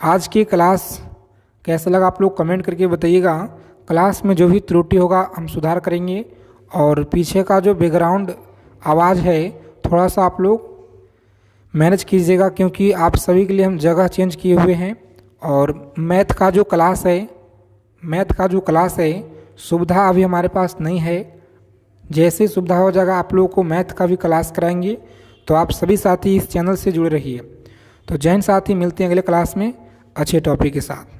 आज की क्लास कैसा लगा आप लोग कमेंट करके बताइएगा। क्लास में जो भी त्रुटि होगा हम सुधार करेंगे और पीछे का जो बैकग्राउंड आवाज़ है थोड़ा सा आप लोग मैनेज कीजिएगा क्योंकि आप सभी के लिए हम जगह चेंज किए हुए हैं। और मैथ का जो क्लास है सुविधा अभी हमारे पास नहीं है, जैसे सुविधा हो जाएगा आप लोगों को मैथ का भी क्लास कराएंगे। तो आप सभी साथी इस चैनल से जुड़े रहिए। तो जय हिंद साथी, मिलते हैं अगले क्लास में अच्छे टॉपिक के साथ।